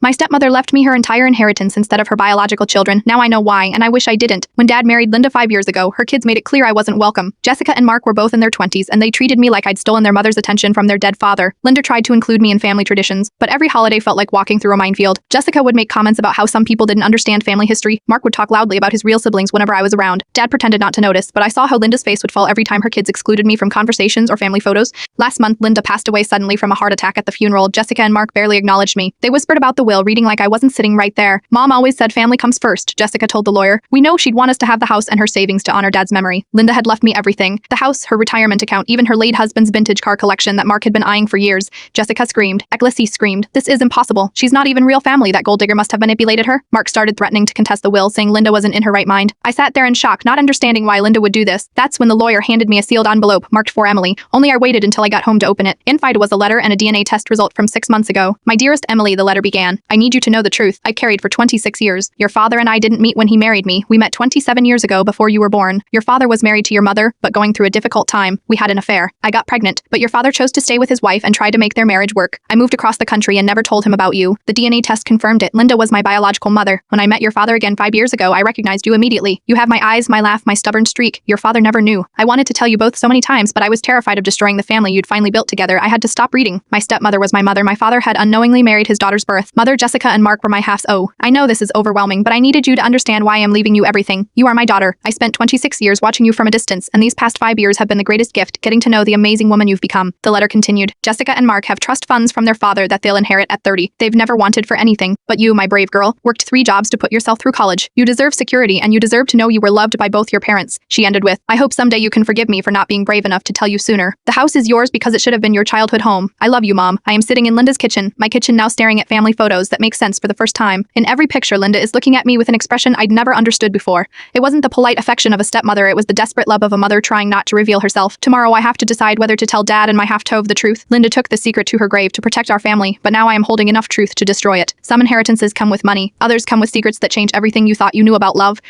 My stepmother left me her entire inheritance instead of her biological children. Now I know why, and I wish I didn't. When Dad married Linda 5 years ago, her kids made it clear I wasn't welcome. Jessica and Mark were both in their 20s, and they treated me like I'd stolen their mother's attention from their dead father. Linda tried to include me in family traditions, but every holiday felt like walking through a minefield. Jessica would make comments about how some people didn't understand family history. Mark would talk loudly about his real siblings whenever I was around. Dad pretended not to notice, but I saw how Linda's face would fall every time her kids excluded me from conversations or family photos. Last month, Linda passed away suddenly from a heart attack at the funeral. Jessica and Mark barely acknowledged me. They whispered about the will, reading like I wasn't sitting right there. Mom always said family comes first, Jessica told the lawyer. We know she'd want us to have the house and her savings to honor Dad's memory. Linda had left me everything. The house, her retirement account, even her late husband's vintage car collection that Mark had been eyeing for years. Jessica screamed. Eglisi screamed. This is impossible. She's not even real family. That gold digger must have manipulated her. Mark started threatening to contest the will, saying Linda wasn't in her right mind. I sat there in shock, not understanding why Linda would do this. That's when the lawyer handed me a sealed envelope marked for Emily. Only I waited until I got home to open it. Inside was a letter and a DNA test result from 6 months ago. My dearest Emily, the letter began. I need you to know the truth. I carried for 26 years. Your father and I didn't meet when he married me. We met 27 years ago before you were born. Your father was married to your mother, but going through a difficult time. We had an affair. I got pregnant, but your father chose to stay with his wife and try to make their marriage work. I moved across the country and never told him about you. The DNA test confirmed it. Linda was my biological mother. When I met your father again 5 years ago, I recognized you immediately. You have my eyes, my laugh, my stubborn streak. Your father never knew. I wanted to tell you both so many times, but I was terrified of destroying the family you'd finally built together. I had to stop reading. My stepmother was my mother. My father had unknowingly married his daughter's birth. Mother Jessica and Mark were my halves. Oh, I know this is overwhelming, but I needed you to understand why I'm leaving you everything. You are my daughter. I spent 26 years watching you from a distance, and these past 5 years have been the greatest gift, getting to know the amazing woman you've become. The letter continued. Jessica and Mark have trust funds from their father that they'll inherit at 30. They've never wanted for anything, but you, my brave girl, worked 3 jobs to put yourself through college. You deserve security, and you deserve to know you were loved by both your parents. She ended with, I hope someday you can forgive me for not being brave enough to tell you sooner. The house is yours because it should have been your childhood home. I love you, Mom. I am sitting in Linda's kitchen, my kitchen now staring at family photos that make sense for the first time. In every picture, Linda is looking at me with an expression I'd never understood before. It wasn't the polite affection of a stepmother, it was the desperate love of a mother trying not to reveal herself. Tomorrow I have to decide whether to tell Dad and my half-toe of the truth. Linda took the secret to her grave to protect our family, but now I am holding enough truth to destroy it. Some inheritances come with money, others come with secrets that change everything you thought you knew about love.